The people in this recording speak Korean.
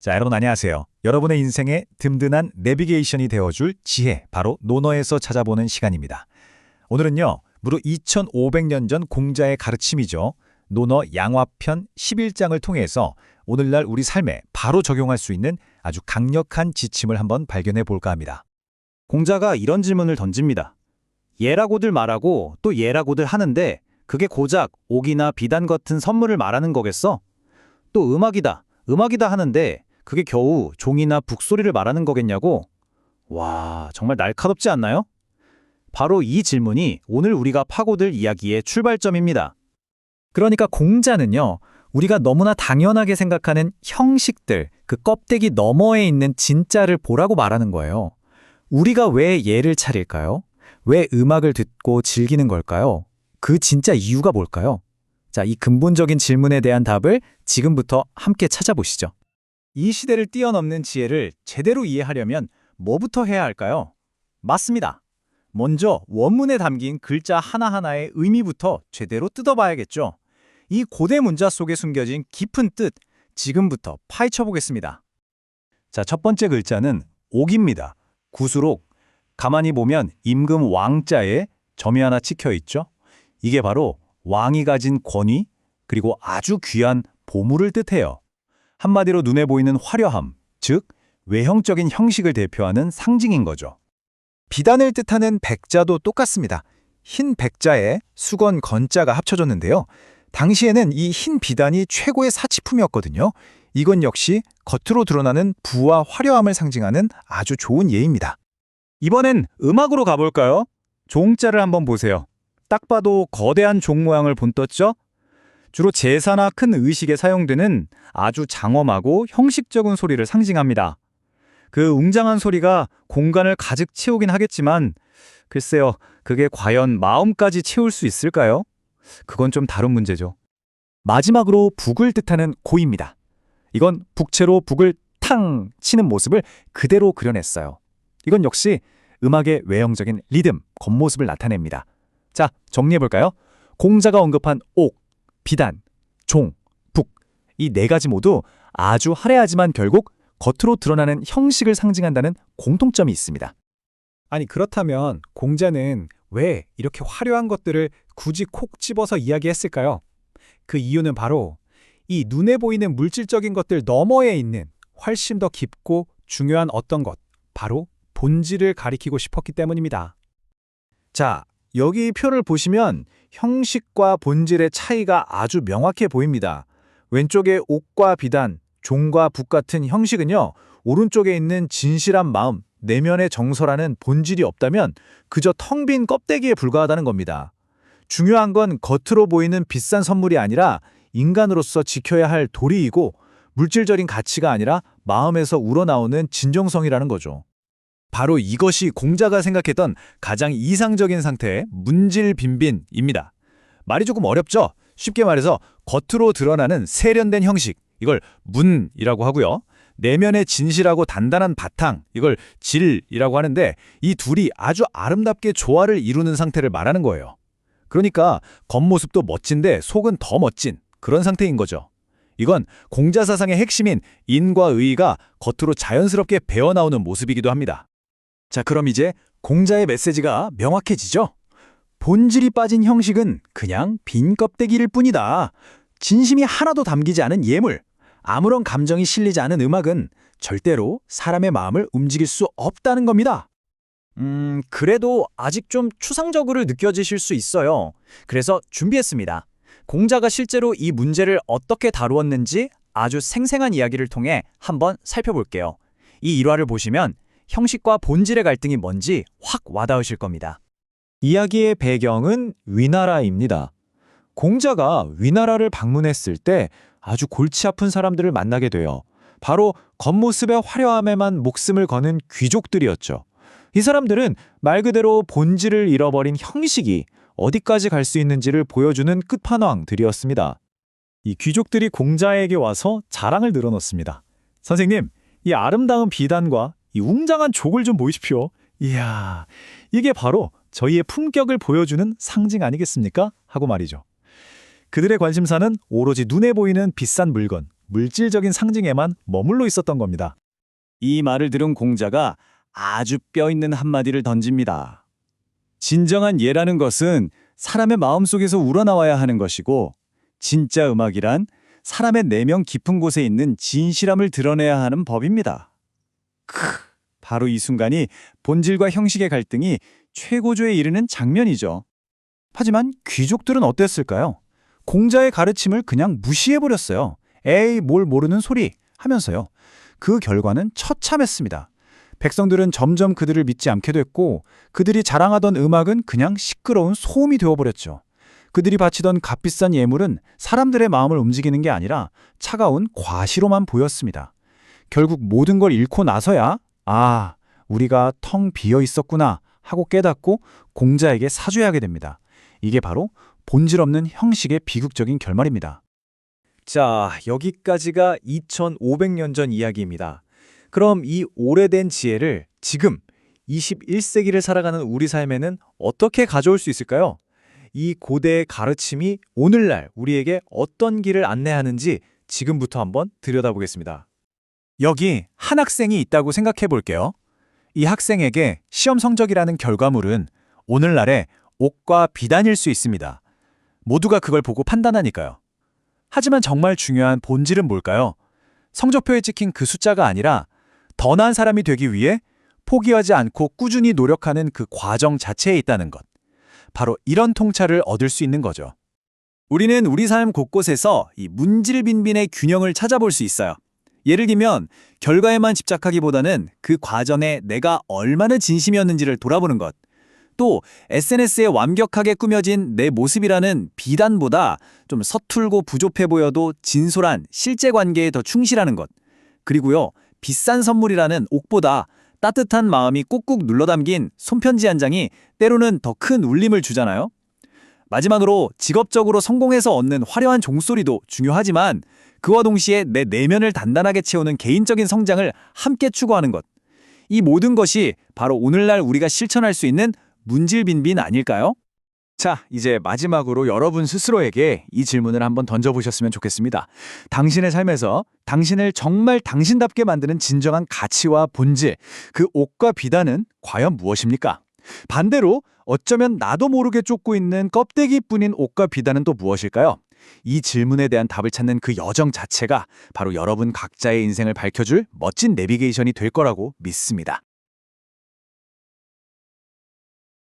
자, 여러분 안녕하세요. 여러분의 인생에 든든한 내비게이션이 되어줄 지혜, 바로 논어에서 찾아보는 시간입니다. 오늘은요, 무려 2500년 전 공자의 가르침이죠. 논어 양화편 11장을 통해서 오늘날 우리 삶에 바로 적용할 수 있는 아주 강력한 지침을 한번 발견해 볼까 합니다. 공자가 이런 질문을 던집니다. 예라고들 말하고 또 예라고들 하는데 그게 고작 옥이나 비단 같은 선물을 말하는 거겠어? 또 음악이다 하는데 그게 겨우 종이나 북소리를 말하는 거겠냐고? 와, 정말 날카롭지 않나요? 바로 이 질문이 오늘 우리가 파고들 이야기의 출발점입니다. 그러니까 공자는요, 우리가 너무나 당연하게 생각하는 형식들, 그 껍데기 너머에 있는 진짜를 보라고 말하는 거예요. 우리가 왜 예를 차릴까요? 왜 음악을 듣고 즐기는 걸까요? 그 진짜 이유가 뭘까요? 자, 이 근본적인 질문에 대한 답을 지금부터 함께 찾아보시죠. 이 시대를 뛰어넘는 지혜를 제대로 이해하려면 뭐부터 해야 할까요? 맞습니다. 먼저 원문에 담긴 글자 하나하나의 의미부터 제대로 뜯어봐야겠죠. 이 고대 문자 속에 숨겨진 깊은 뜻, 지금부터 파헤쳐 보겠습니다. 자, 첫 번째 글자는 옥입니다. 구수록. 가만히 보면 임금 왕자에 점이 하나 찍혀 있죠? 이게 바로 왕이 가진 권위, 그리고 아주 귀한 보물을 뜻해요. 한마디로 눈에 보이는 화려함, 즉 외형적인 형식을 대표하는 상징인 거죠. 비단을 뜻하는 백자도 똑같습니다. 흰 백자에 수건 건자가 합쳐졌는데요. 당시에는 이 흰 비단이 최고의 사치품이었거든요. 이건 역시 겉으로 드러나는 부와 화려함을 상징하는 아주 좋은 예입니다. 이번엔 음악으로 가볼까요? 종자를 한번 보세요. 딱 봐도 거대한 종 모양을 본떴죠? 주로 제사나 큰 의식에 사용되는 아주 장엄하고 형식적인 소리를 상징합니다. 그 웅장한 소리가 공간을 가득 채우긴 하겠지만 글쎄요, 그게 과연 마음까지 채울 수 있을까요? 그건 좀 다른 문제죠. 마지막으로 북을 뜻하는 고입니다. 이건 북채로 북을 탕 치는 모습을 그대로 그려냈어요. 이건 역시 음악의 외형적인 리듬, 겉모습을 나타냅니다. 자, 정리해볼까요? 공자가 언급한 옥, 비단, 종, 북, 이 네 가지 모두 아주 화려하지만 결국 겉으로 드러나는 형식을 상징한다는 공통점이 있습니다. 아니 그렇다면 공자는 왜 이렇게 화려한 것들을 굳이 콕 집어서 이야기했을까요? 그 이유는 바로 이 눈에 보이는 물질적인 것들 너머에 있는 훨씬 더 깊고 중요한 어떤 것, 바로 본질을 가리키고 싶었기 때문입니다. 자, 여기 표를 보시면 형식과 본질의 차이가 아주 명확해 보입니다. 왼쪽에 옥과 비단, 종과 북 같은 형식은요, 오른쪽에 있는 진실한 마음, 내면의 정서라는 본질이 없다면 그저 텅 빈 껍데기에 불과하다는 겁니다. 중요한 건 겉으로 보이는 비싼 선물이 아니라 인간으로서 지켜야 할 도리이고, 물질적인 가치가 아니라 마음에서 우러나오는 진정성이라는 거죠. 바로 이것이 공자가 생각했던 가장 이상적인 상태의 문질빈빈입니다. 말이 조금 어렵죠? 쉽게 말해서 겉으로 드러나는 세련된 형식, 이걸 문이라고 하고요. 내면의 진실하고 단단한 바탕, 이걸 질이라고 하는데 이 둘이 아주 아름답게 조화를 이루는 상태를 말하는 거예요. 그러니까 겉모습도 멋진데 속은 더 멋진 그런 상태인 거죠. 이건 공자 사상의 핵심인 인과 의가 겉으로 자연스럽게 배어나오는 모습이기도 합니다. 자, 그럼 이제 공자의 메시지가 명확해지죠? 본질이 빠진 형식은 그냥 빈 껍데기일 뿐이다. 진심이 하나도 담기지 않은 예물, 아무런 감정이 실리지 않은 음악은 절대로 사람의 마음을 움직일 수 없다는 겁니다. 그래도 아직 좀 추상적으로 느껴지실 수 있어요. 그래서 준비했습니다. 공자가 실제로 이 문제를 어떻게 다루었는지 아주 생생한 이야기를 통해 한번 살펴볼게요. 이 일화를 보시면 형식과 본질의 갈등이 뭔지 확 와닿으실 겁니다. 이야기의 배경은 위나라입니다. 공자가 위나라를 방문했을 때 아주 골치 아픈 사람들을 만나게 돼요. 바로 겉모습의 화려함에만 목숨을 거는 귀족들이었죠. 이 사람들은 말 그대로 본질을 잃어버린 형식이 어디까지 갈 수 있는지를 보여주는 끝판왕들이었습니다. 이 귀족들이 공자에게 와서 자랑을 늘어놓습니다. 선생님, 이 아름다운 비단과 이 웅장한 족을 좀 보십시오. 이야, 이게 바로 저희의 품격을 보여주는 상징 아니겠습니까? 하고 말이죠. 그들의 관심사는 오로지 눈에 보이는 비싼 물건, 물질적인 상징에만 머물러 있었던 겁니다. 이 말을 들은 공자가 아주 뼈있는 한마디를 던집니다. 진정한 예라는 것은 사람의 마음속에서 우러나와야 하는 것이고 진짜 음악이란 사람의 내면 깊은 곳에 있는 진실함을 드러내야 하는 법입니다. 바로 이 순간이 본질과 형식의 갈등이 최고조에 이르는 장면이죠. 하지만 귀족들은 어땠을까요? 공자의 가르침을 그냥 무시해버렸어요. 에이, 뭘 모르는 소리 하면서요. 그 결과는 처참했습니다. 백성들은 점점 그들을 믿지 않게 됐고 그들이 자랑하던 음악은 그냥 시끄러운 소음이 되어버렸죠. 그들이 바치던 값비싼 예물은 사람들의 마음을 움직이는 게 아니라 차가운 과시로만 보였습니다. 결국 모든 걸 잃고 나서야 아, 우리가 텅 비어 있었구나 하고 깨닫고 공자에게 사죄하게 됩니다. 이게 바로 본질 없는 형식의 비극적인 결말입니다. 자, 여기까지가 2500년 전 이야기입니다. 그럼 이 오래된 지혜를 지금 21세기를 살아가는 우리 삶에는 어떻게 가져올 수 있을까요? 이 고대의 가르침이 오늘날 우리에게 어떤 길을 안내하는지 지금부터 한번 들여다보겠습니다. 여기 한 학생이 있다고 생각해 볼게요. 이 학생에게 시험 성적이라는 결과물은 오늘날의 옥과 비단일 수 있습니다. 모두가 그걸 보고 판단하니까요. 하지만 정말 중요한 본질은 뭘까요? 성적표에 찍힌 그 숫자가 아니라 더 나은 사람이 되기 위해 포기하지 않고 꾸준히 노력하는 그 과정 자체에 있다는 것. 바로 이런 통찰을 얻을 수 있는 거죠. 우리는 우리 삶 곳곳에서 이 문질빈빈의 균형을 찾아볼 수 있어요. 예를 들면 결과에만 집착하기보다는 그 과정에 내가 얼마나 진심이었는지를 돌아보는 것. 또 SNS에 완벽하게 꾸며진 내 모습이라는 비단보다 좀 서툴고 부족해 보여도 진솔한 실제 관계에 더 충실하는 것. 그리고요, 비싼 선물이라는 옥보다 따뜻한 마음이 꾹꾹 눌러담긴 손편지 한 장이 때로는 더 큰 울림을 주잖아요. 마지막으로 직업적으로 성공해서 얻는 화려한 종소리도 중요하지만 그와 동시에 내 내면을 단단하게 채우는 개인적인 성장을 함께 추구하는 것. 이 모든 것이 바로 오늘날 우리가 실천할 수 있는 문질빈빈 아닐까요? 자, 이제 마지막으로 여러분 스스로에게 이 질문을 한번 던져보셨으면 좋겠습니다. 당신의 삶에서 당신을 정말 당신답게 만드는 진정한 가치와 본질, 그 옥과 비단은 과연 무엇입니까? 반대로 어쩌면 나도 모르게 쫓고 있는 껍데기뿐인 옥과 비단은 또 무엇일까요? 이 질문에 대한 답을 찾는 그 여정 자체가 바로 여러분 각자의 인생을 밝혀줄 멋진 내비게이션이 될 거라고 믿습니다.